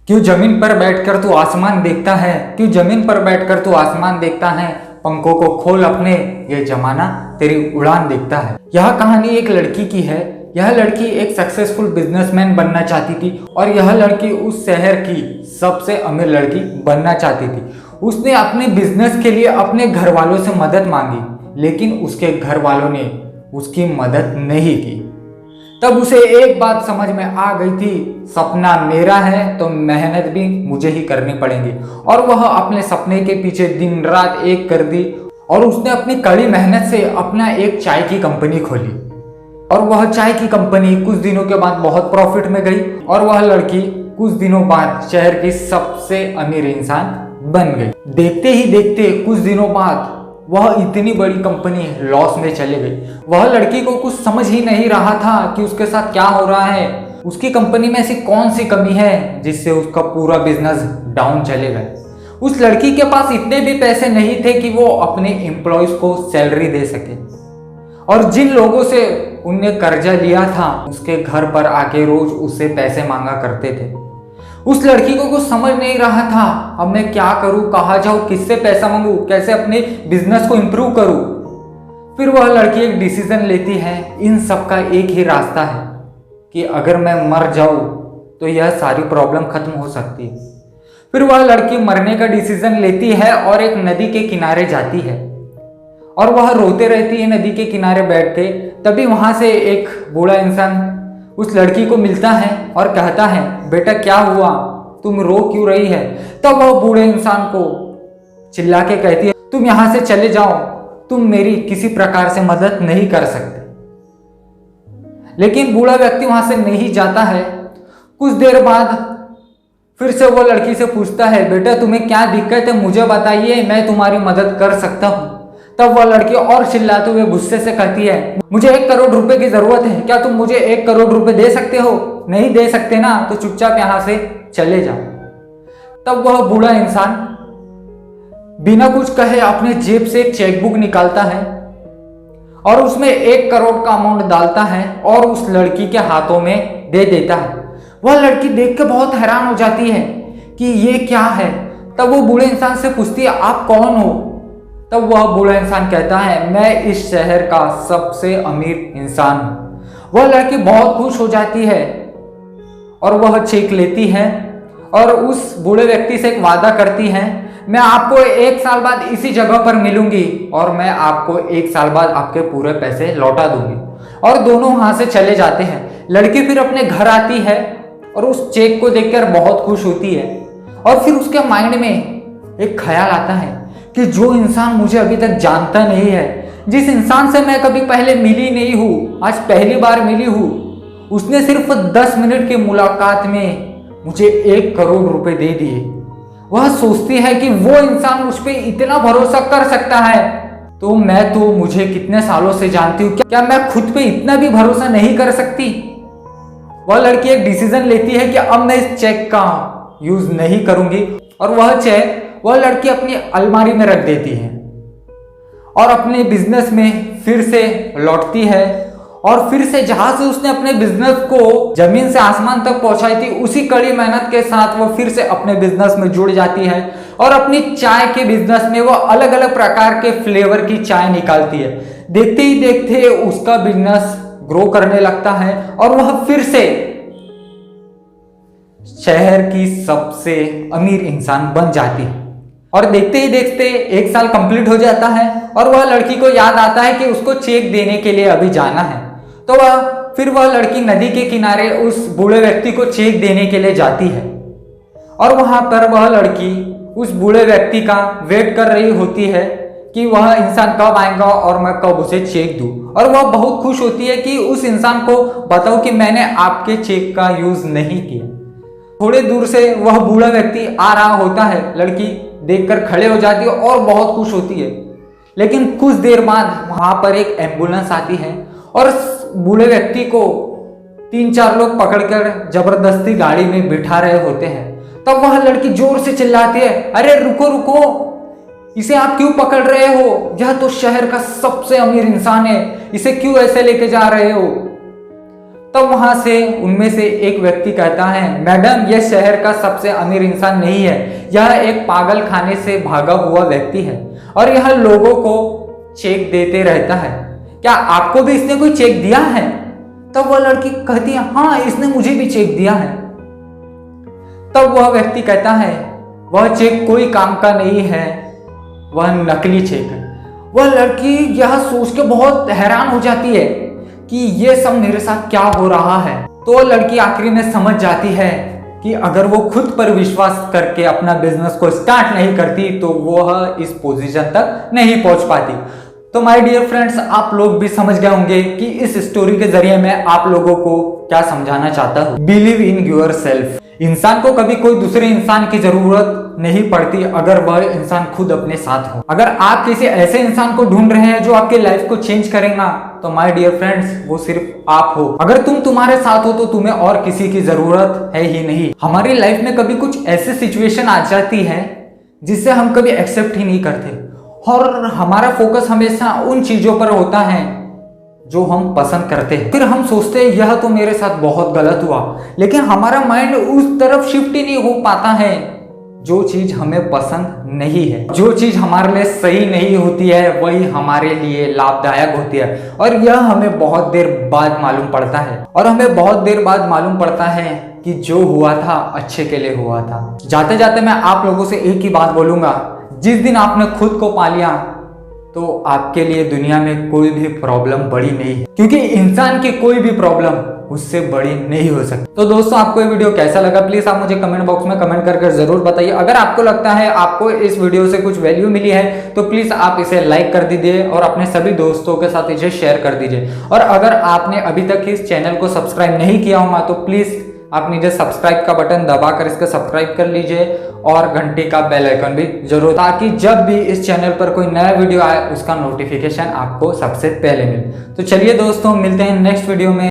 क्यों जमीन पर बैठकर तू आसमान देखता है, क्यों जमीन पर बैठकर तू आसमान देखता है, पंखों को खोल अपने, ये जमाना तेरी उड़ान देखता है। यह कहानी एक लड़की की है। यह लड़की एक सक्सेसफुल बिजनेसमैन बनना चाहती थी और यह लड़की उस शहर की सबसे अमीर लड़की बनना चाहती थी। उसने अपने बिजनेस के लिए अपने घर वालों से मदद मांगी, लेकिन उसके घर वालों ने उसकी मदद नहीं की। तब उसे एक बात समझ में आ गई थी, सपना मेरा है तो मेहनत भी मुझे ही करनी पड़ेगी। और वह अपने सपने के पीछे दिन रात एक कर दी और उसने अपनी कड़ी मेहनत से अपना एक चाय की कंपनी खोली। और वह चाय की कंपनी कुछ दिनों के बाद बहुत प्रॉफिट में गई और वह लड़की कुछ दिनों बाद शहर की सबसे अमीर इंसान बन गई। देखते ही देखते कुछ दिनों बाद वह इतनी बड़ी कंपनी लॉस में चली गई। वह लड़की को कुछ समझ ही नहीं रहा था कि उसके साथ क्या हो रहा है। उसकी कंपनी में ऐसी कौन सी कमी है जिससे उसका पूरा बिजनेस डाउन चले गए। उस लड़की के पास इतने भी पैसे नहीं थे कि वो अपने एम्प्लॉयज को सैलरी दे सके। और जिन लोगों से उनने कर्जा लिया था उसके घर पर आके रोज उससे पैसे मांगा करते थे। उस लड़की को कुछ समझ नहीं रहा था, अब मैं क्या करूं, कहाँ जाऊं, किससे पैसा मांगू, कैसे अपने बिजनेस को इंप्रूव करूं। फिर वह लड़की एक डिसीजन लेती है। इन सब का एक ही रास्ता है कि अगर मैं मर जाऊं तो यह सारी प्रॉब्लम खत्म हो सकती है। फिर वह लड़की मरने का डिसीजन लेती है और एक नदी के किनारे जाती है और वह रोते रहती है नदी के किनारे बैठ के। तभी वहां से एक बूढ़ा इंसान उस लड़की को मिलता है और कहता है, बेटा क्या हुआ, तुम रो क्यों रही है। तब वह बूढ़े इंसान को चिल्ला के कहती है, तुम यहां से चले जाओ, तुम मेरी किसी प्रकार से मदद नहीं कर सकते। लेकिन बूढ़ा व्यक्ति वहां से नहीं जाता है। कुछ देर बाद फिर से वो लड़की से पूछता है, बेटा तुम्हें क्या दिक्कत है, मुझे बताइए, मैं तुम्हारी मदद कर सकता हूं। तब वह लड़की और चिल्लाते हुए गुस्से से कहती है, मुझे 1 करोड़ रुपए की जरूरत है, क्या तुम मुझे 1 करोड़ रुपए दे सकते हो। नहीं दे सकते ना, तो चुपचाप यहां से चले जाओ। तब वह बूढ़ा इंसान बिना कुछ कहे अपने जेब से एक चेकबुक निकालता है और उसमें 1 करोड़ का अमाउंट डालता है और उस लड़की के हाथों में दे देता है। वह लड़की देख के बहुत हैरान हो जाती है कि ये क्या है। तब वो बूढ़े इंसान से पूछती है, आप कौन हो। तब वह बूढ़ा इंसान कहता है, मैं इस शहर का सबसे अमीर इंसान हूं। वह लड़की बहुत खुश हो जाती है और वह चेक लेती है और उस बूढ़े व्यक्ति से एक वादा करती है, मैं आपको 1 साल बाद इसी जगह पर मिलूंगी और मैं आपको 1 साल बाद आपके पूरे पैसे लौटा दूंगी। और दोनों वहां से चले जाते हैं। लड़की फिर अपने घर आती है और उस चेक को देखकर बहुत खुश होती है। और फिर उसके माइंड में एक ख्याल आता है कि जो इंसान मुझे अभी तक जानता नहीं है, जिस इंसान से मैं कभी पहले मिली नहीं हूं, आज पहली बार मिली हूं, उसने सिर्फ 10 मिनट की मुलाकात में मुझे 1 करोड़ रुपए दे दिए। वह सोचती है कि वो इंसान मुझ पे इतना भरोसा कर सकता है, तो मैं तो मुझे कितने सालों से जानती हूँ, क्या मैं खुद पे इतना भी भरोसा नहीं कर सकती। वह लड़की एक डिसीजन लेती है कि अब मैं इस चेक का यूज नहीं करूंगी और वह चेक वह लड़की अपनी अलमारी में रख देती है और अपने बिजनेस में फिर से लौटती है। और फिर से जहां से उसने अपने बिजनेस को जमीन से आसमान तक पहुंचाई थी, उसी कड़ी मेहनत के साथ वो फिर से अपने बिजनेस में जुड़ जाती है और अपनी चाय के बिजनेस में वो अलग अलग प्रकार के फ्लेवर की चाय निकालती है। देखते ही देखते उसका बिजनेस ग्रो करने लगता है और वह फिर से शहर की सबसे अमीर इंसान बन जाती है। और देखते ही देखते 1 साल कंप्लीट हो जाता है और वह लड़की को याद आता है कि उसको चेक देने के लिए अभी जाना है। तो वह लड़की नदी के किनारे उस बूढ़े व्यक्ति को चेक देने के लिए जाती है और वहां पर वह लड़की उस बूढ़े व्यक्ति का वेट कर रही होती है कि वह इंसान कब आएगा और मैं कब उसे चेक दूं। और वह बहुत खुश होती है कि उस इंसान को बताओ कि मैंने आपके चेक का यूज नहीं किया। थोड़े दूर से वह बूढ़ा व्यक्ति आ रहा होता है, लड़की देखकर खड़े हो जाती है और बहुत खुश होती है। लेकिन कुछ देर बाद वहां पर एक एम्बुलेंस आती है और बूढ़े व्यक्ति को 3-4 लोग पकड़कर जबरदस्ती गाड़ी में बिठा रहे होते हैं। तब वह लड़की जोर से चिल्लाती है, अरे रुको रुको, इसे आप क्यों पकड़ रहे हो, यह तो शहर का सबसे अमीर इंसान है, इसे क्यों ऐसे लेके जा रहे हो। तब वहां से उनमें से एक व्यक्ति कहता है, मैडम यह शहर का सबसे अमीर इंसान नहीं है, यह एक पागल खाने से भागा हुआ व्यक्ति है और यह लोगों को चेक देते रहता है। क्या आपको भी इसने कोई चेक दिया है? तब वह लड़की कहती है, हाँ इसने मुझे भी चेक दिया है। तब वह व्यक्ति कहता है, वह चेक कोई काम का नहीं है, वह नकली चेक है। वह लड़की यह सोच के बहुत हैरान हो जाती है कि ये सब मेरे साथ क्या हो रहा है। तो वह लड़की आखिरी में समझ जाती है कि अगर वो खुद पर विश्वास करके अपना बिजनेस को स्टार्ट नहीं करती तो वह इस पोजीशन तक नहीं पहुंच पाती। तो माय डियर फ्रेंड्स, आप लोग भी समझ गए होंगे कि इस स्टोरी के जरिए मैं आप लोगों को क्या समझाना चाहता हूँ। Believe in your self. इंसान को कभी कोई दूसरे इंसान की जरूरत नहीं पड़ती अगर वह इंसान खुद अपने साथ हो। अगर आप किसी ऐसे इंसान को ढूंढ रहे हैं जो आपके लाइफ को चेंज करेगा तो माय डियर फ्रेंड्स वो सिर्फ आप हो। अगर तुम तुम्हारे साथ हो तो तुम्हें और किसी की जरूरत है ही नहीं। हमारी लाइफ में कभी कुछ ऐसी सिचुएशन आ जाती है जिससे हम कभी एक्सेप्ट ही नहीं करते और हमारा फोकस हमेशा उन चीजों पर होता है जो हम पसंद करते हैं। फिर हम सोचते हैं यह तो मेरे साथ बहुत गलत हुआ, लेकिन हमारा माइंड उस तरफ शिफ्ट ही नहीं हो पाता है जो चीज हमें पसंद नहीं है। जो चीज हमारे लिए सही नहीं होती है वही हमारे लिए लाभदायक होती है और यह हमें बहुत देर बाद मालूम पड़ता है। और हमें बहुत देर बाद मालूम पड़ता है कि जो हुआ था अच्छे के लिए हुआ था। जाते जाते मैं आप लोगों से एक ही बात बोलूंगा, जिस दिन आपने खुद को पा लिया तो आपके लिए दुनिया में कोई भी प्रॉब्लम बड़ी नहीं है, क्योंकि इंसान की कोई भी प्रॉब्लम उससे बड़ी नहीं हो सकती। तो दोस्तों, आपको ये वीडियो कैसा लगा प्लीज आप मुझे कमेंट बॉक्स में कमेंट करके जरूर बताइए। अगर आपको लगता है आपको इस वीडियो से कुछ वैल्यू मिली है तो प्लीज आप इसे लाइक कर दीजिए और अपने सभी दोस्तों के साथ इसे शेयर कर दीजिए। और अगर आपने अभी तक इस चैनल को सब्सक्राइब नहीं किया होगा तो प्लीज आप नीचे सब्सक्राइब का बटन दबाकर इसको सब्सक्राइब कर लीजिए और घंटी का बेल आइकन भी जरूर, ताकि जब भी इस चैनल पर कोई नया वीडियो आए उसका नोटिफिकेशन आपको सबसे पहले मिले। तो चलिए दोस्तों, मिलते हैं नेक्स्ट वीडियो में।